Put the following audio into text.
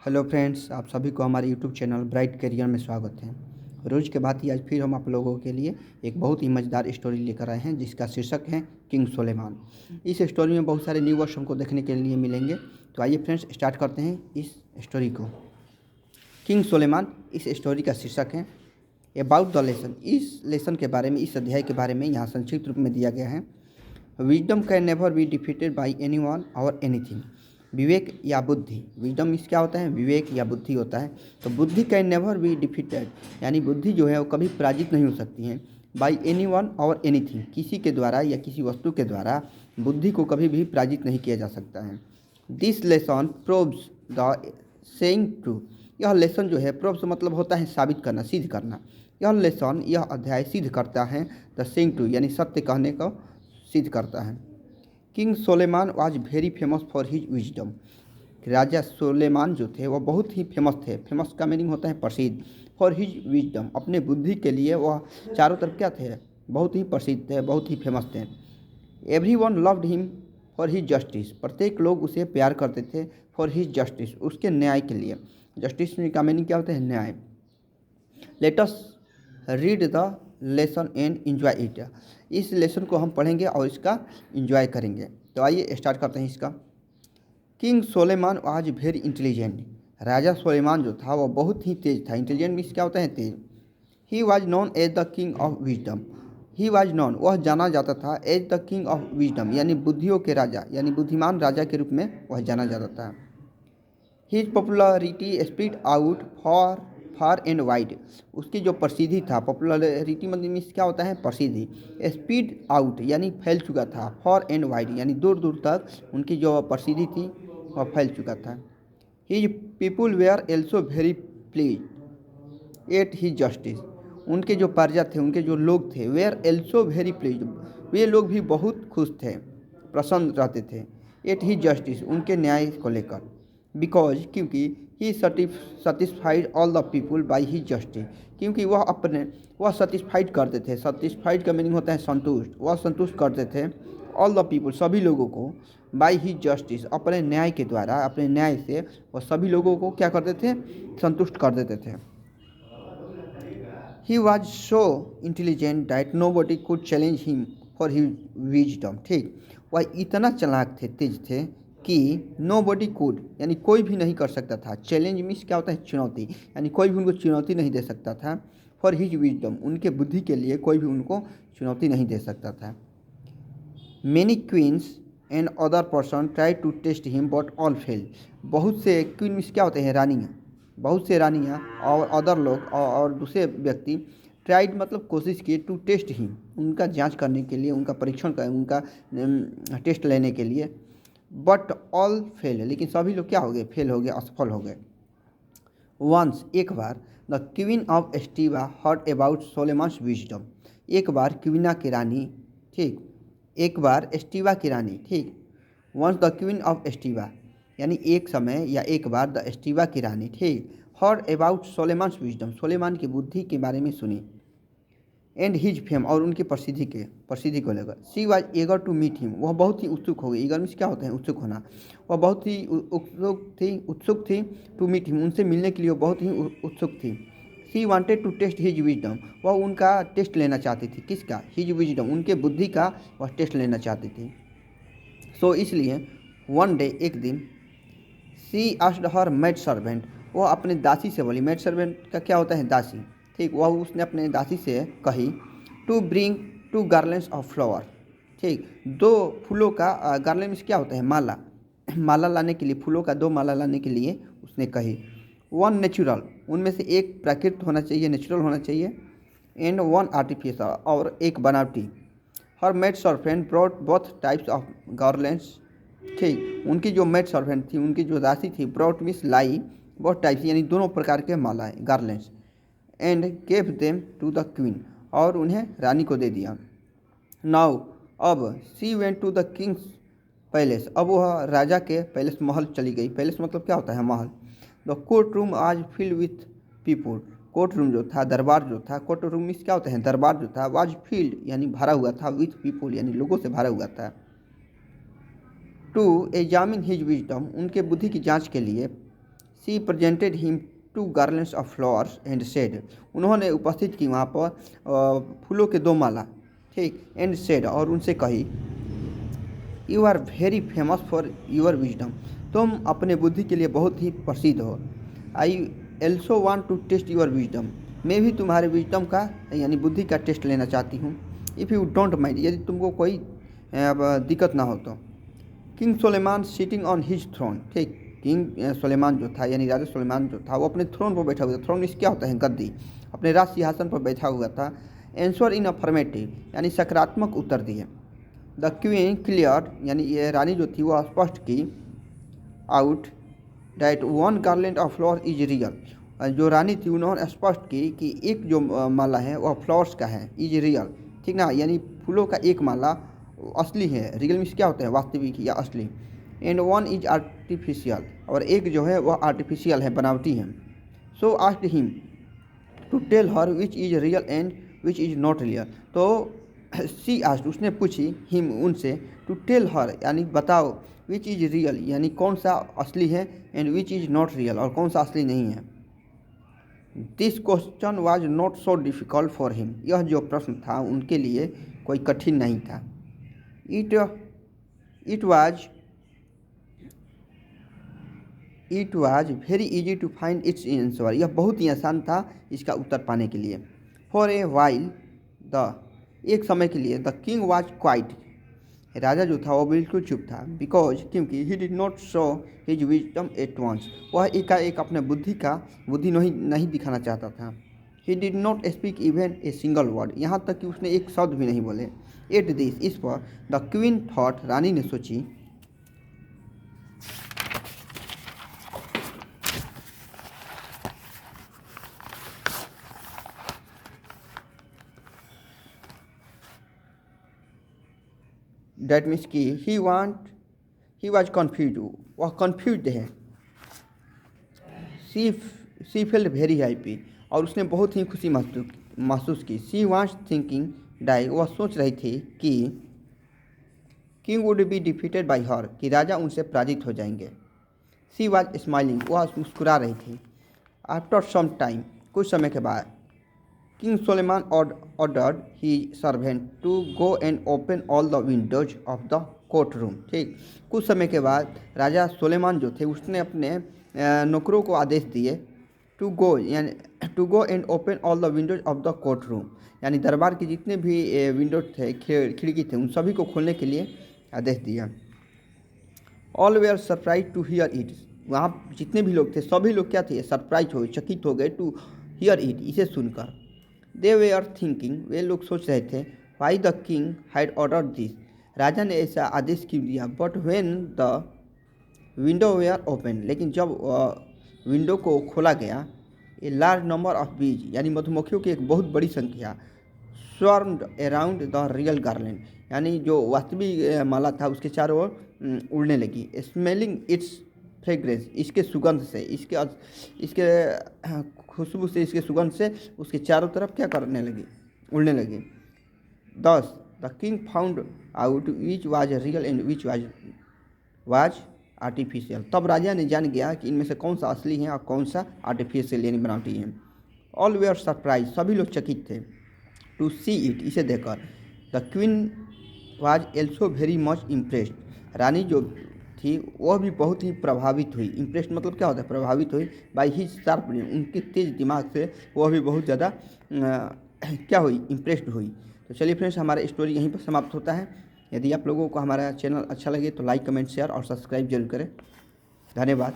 Hello friends, आप सभी को हमारे यूट्यूब चैनल ब्राइट करियर में स्वागत है। रोज़ के बाद ही आज फिर हम आप लोगों के लिए एक बहुत ही मज़ेदार स्टोरी लेकर आए हैं जिसका शीर्षक है किंग सोलेमान। इस स्टोरी में बहुत सारे न्यू वर्ड्स हमको देखने के लिए मिलेंगे। तो आइए फ्रेंड्स स्टार्ट करते हैं इस स्टोरी को। किंग सोलेमान इस स्टोरी का शीर्षक है अबाउट द लेसन। इस लेसन के बारे में, इस अध्याय के बारे में यहाँ संक्षिप्त रूप में दिया गया है। Wisdom can never be defeated by any one और एनीथिंग। विवेक या बुद्धि, विजडम मीन्स क्या होता है? विवेक या बुद्धि होता है। तो बुद्धि कैन नेवर बी डिफीटेड, यानी बुद्धि जो है वो कभी पराजित नहीं हो सकती है। बाई एनी वन और एनीथिंग, किसी के द्वारा या किसी वस्तु के द्वारा बुद्धि को कभी भी पराजित नहीं किया जा सकता है। This lesson proves the saying true. यह लेसन जो है, प्रोव्स मतलब होता है साबित करना, सिद्ध करना। यह लेसन, यह अध्याय सिद्ध करता है द सेइंग ट्रू, यानी सत्य कहने को सिद्ध करता है। King Solomon was very famous for his wisdom. राजा सोलेमान जो थे वह बहुत ही फेमस थे। फेमस का मीनिंग होता है प्रसिद्ध। फॉर हिज विजडम, अपने बुद्धि के लिए वह चारों तरफ क्या थे? बहुत ही प्रसिद्ध थे, बहुत ही फेमस थे। Every one loved him for his justice. प्रत्येक लोग उसे प्यार करते थे फॉर हिज जस्टिस, उसके न्याय के लिए। जस्टिस का मीनिंग क्या होता है? न्याय। Let us read the lesson and enjoy it. इस लेसन को हम पढ़ेंगे और इसका इन्जॉय करेंगे। तो आइए स्टार्ट करते हैं इसका। किंग सोलेमान आज वेरी इंटेलिजेंट। राजा सोलेमान जो था वह बहुत ही तेज था। इंटेलिजेंट मीन्स क्या होता है? तेज। He was known as the king of wisdom. He was known, वह जाना जाता था, as the king of wisdom, यानी बुद्धियों के राजा, यानी बुद्धिमान राजा के रूप में वह जाना जाता था। His popularity spread out for far and wide. उसकी जो प्रसिद्धि था, पॉपुलरिटी मतलब मीन्स क्या होता है? प्रसिद्धि। स्प्रेड आउट यानी फैल चुका था, फॉर एंड वाइड यानी दूर दूर तक उनकी जो प्रसिद्धि थी वह फैल चुका था। His people were also very pleased at his justice. उनके जो प्रजा थे, उनके जो लोग थे, वेयर एल्सो वेरी प्लीज, वे लोग भी बहुत खुश थे, प्रसन्न रहते थे। एट हिज जस्टिस, उनके न्याय को लेकर। बिकॉज, क्योंकि he satisfied all the people by his justice, क्योंकि वह सेटिस्फाइड करते थे। सेटिस्फाइड का मीनिंग होता है संतुष्ट। वह संतुष्ट करते थे ऑल द पीपुल, सभी लोगों को, बाई ही जस्टिस, अपने न्याय के द्वारा, अपने न्याय से वह सभी लोगों को क्या करते थे? संतुष्ट कर देते थे। He was so intelligent that nobody could challenge him for his wisdom. ठीक, वह इतना चालाक थे, तेज थे कि नो बडी कुड यानी कोई भी नहीं कर सकता था। चैलेंज मीन्स क्या होता है? चुनौती, यानी कोई भी उनको चुनौती नहीं दे सकता था। फॉर हिज विजडम, उनके बुद्धि के लिए कोई भी उनको चुनौती नहीं दे सकता था। Many queens and other person try to test him but all fail. बहुत से क्वीन मीन्स क्या होते हैं? रानियाँ। बहुत से रानियाँ और अदर लोग और दूसरे व्यक्ति ट्राइड मतलब कोशिश किए, टू टेस्ट हिम, उनका जांच करने के लिए, उनका परीक्षण कर, उनका टेस्ट लेने के लिए। बट ऑल फेल, लेकिन सभी लोग क्या हो गए? फेल हो गए, असफल हो गए। वंस, एक बार, the queen of Estiva heard about Solomon's wisdom. एक बार क्वीना की रानी, ठीक, एक बार एस्टीवा की रानी, ठीक। वंस द क्वीन ऑफ एस्टीवा यानी एक समय या एक बार द एस्टीवा की रानी, ठीक, हर्ड अबाउट सोलेमान्स विजडम, सोलेमान की बुद्धि के बारे में सुनी। एंड हिज फेम, और उनकी प्रसिद्धि को लेकर। She was eager to meet him, वह बहुत ही उत्सुक हो गई। एगर मीन्स क्या होता है? उत्सुक होना। वह बहुत ही उत्सुक थी टू मीट हिम, उनसे मिलने के लिए वो बहुत ही उत्सुक थी। She wanted to test his wisdom, वह उनका टेस्ट लेना चाहती थी। किसका? हिज विजडम, उनके बुद्धि का वह टेस्ट लेना चाहती थी। सो इसलिए वन डे, एक दिन, सी आस्क्ड हर मेड सर्वेंट, वह अपने दासी से बोली। मेड सर्वेंट का क्या होता है? दासी, ठीक। वह उसने अपने दासी से कही to bring two garlands of flower, ठीक, दो फूलों का, गार्लेंड मीन्स क्या होता है? माला। माला लाने के लिए, फूलों का दो माला लाने के लिए उसने कही। वन नेचुरल, उनमें से एक प्राकृतिक होना चाहिए, नेचुरल होना चाहिए। एंड वन आर्टिफिशियल, और एक बनावटी। Her maid servant brought both types of garlands, ठीक। उनकी जो मेड सर्वेंट थी, उनकी जो दासी थी, ब्रॉट मीन्स लाई, बहुत टाइप्स यानी दोनों प्रकार के मालाएँ, garlands. And gave them to the queen, और उन्हें रानी को दे दिया। नाउ, अब, she went to the king's palace, अब वह राजा के पैलेस, महल चली गई। पैलेस मतलब क्या होता है? महल। द कोर्ट रूम आज filled with people, court room जो था, दरबार जो था, कोर्ट रूम मीन्स क्या होता है? दरबार जो था, वाज फील्ड यानी भरा हुआ था, विथ पीपुल यानी लोगों से भरा हुआ था। टू एग्जामिन हिज विजडम, उनके बुद्धि की जांच के लिए। She presented him 2 garlands of flowers and said, उन्होंने उपस्थित की वहाँ पर फूलों के 2 माला, ठीक, एंड सेड, और उनसे कही, you are very famous for your wisdom, तुम अपने बुद्धि के लिए बहुत ही प्रसिद्ध हो। I also want to test your wisdom, मैं भी तुम्हारे विजडम का यानी बुद्धि का टेस्ट लेना चाहती हूँ। इफ़ यू डोंट माइंड, यदि तुमको कोई दिक्कत ना हो तो। King Sulaiman sitting on his throne, ठीक, किंग सुलेमान जो था यानी राजा सुलेमान जो था वो अपने थ्रोन पर बैठा हुआ था। थ्रोन इस क्या होता है, गद्दी, अपने राज सिंहासन पर बैठा हुआ था। एंसर इन अफर्मेटिव यानी सकारात्मक उत्तर दिए। द क्वीन क्लियर यानी ये रानी जो थी वो स्पष्ट की out that 1 garland of flower is real, जो रानी थी उन्होंने स्पष्ट की कि एक जो माला है वह फ्लावर्स का है, इज रियल, ठीक ना, यानी फूलों का एक माला असली है। रियल मीन्स क्या होता है, वास्तविक या असली। एंड 1 इज आर्टिफिशियल, और एक जो है वह आर्टिफिशियल है, बनावटी है। So asked him to tell her which is real and which is not real, तो सी आस्क्ड उसने पूछी हिम उनसे, टू टेल हर यानी बताओ, विच इज रियल यानी कौन सा असली है, and which is not real और कौन सा असली नहीं है। This question was not so difficult for him, यह जो प्रश्न था उनके लिए कोई कठिन नहीं था। It was very easy to find its answer, यह बहुत ही आसान था इसका उत्तर पाने के लिए। फॉर ए वाइल द, एक समय के लिए, द किंग वाज क्वाइट, राजा जो था वो बिल्कुल चुप था। बिकॉज क्योंकि he did not show his wisdom at once, वह एकाएक अपने बुद्धि नहीं दिखाना चाहता था। He did not speak even a single word, यहाँ तक कि उसने एक शब्द भी नहीं बोले। एट दिस, इस पर, द क्वीन थॉट, रानी ने सोची, दैट मीन्स कि ही वाज कन्फ्यूज, वह कन्फ्यूज है। सी फील्ड वेरी हैप्पी, और उसने बहुत ही खुशी महसूस की। सी वाज थिंकिंग डाई, वह सोच रही थी कि king would be defeated by her, कि राजा उनसे पराजित हो जाएंगे। सी वाज स्माइलिंग, वह मुस्कुरा रही थी। आफ्टर सम टाइम, कुछ समय के बाद, king Sulaiman ordered he servant to go and open all the windows of the court room, ठीक, कुछ समय के बाद राजा सुलेमान जो थे उसने अपने नौकरों को आदेश दिए to go and open all the windows of the court room, यानी दरबार के जितने भी विंडोज थे, खिड़की थे, उन सभी को खोलने के लिए आदेश दिया। All were surprise to hear it, वहाँ जितने भी लोग थे सभी लोग क्या थे, सरप्राइज हो, चकित हो गए, टू हियर इट, इसे सुनकर। दे वेयर थिंकिंग, वे लोग सोच रहे थे, why the king had order this, राजा ने ऐसा आदेश क्यों दिया। But when the window were open, लेकिन जब विंडो को खोला गया, ए लार्ज नंबर ऑफ बीज यानी मधुमक्खियों की एक बहुत बड़ी संख्या, स्वर्म्ड अराउंड द रियल गार्लैंड, यानी जो वास्तविक माला था उसके चारों ओर उड़ने लगी। स्मेलिंग इट्स फ्रेग्रेंस, इसके सुगंध से, इसके खुशबू से, इसके सुगंध से उसके चारों तरफ क्या करने लगी, उड़ने लगी। दस the king found out which was real and which was artificial, तब राजा ने जान गया कि इनमें से कौन सा असली है और कौन सा आर्टिफिशियल यानी बनावटी है। ऑल वेयर सरप्राइज, सभी लोग चकित थे, टू सी इट, इसे देखकर। The queen was also very much impressed, रानी जो थी वह भी बहुत ही प्रभावित हुई। इम्प्रेस्ड मतलब क्या होता है, प्रभावित हुई। बाई हिज शार्प ब्रेन, उनके तेज दिमाग से वह भी बहुत ज़्यादा क्या हुई, इम्प्रेस्ड हुई। तो चलिए फ्रेंड्स, हमारा स्टोरी यहीं पर समाप्त होता है। यदि आप लोगों को हमारा चैनल अच्छा लगे तो लाइक, कमेंट, शेयर और सब्सक्राइब जरूर करें। धन्यवाद।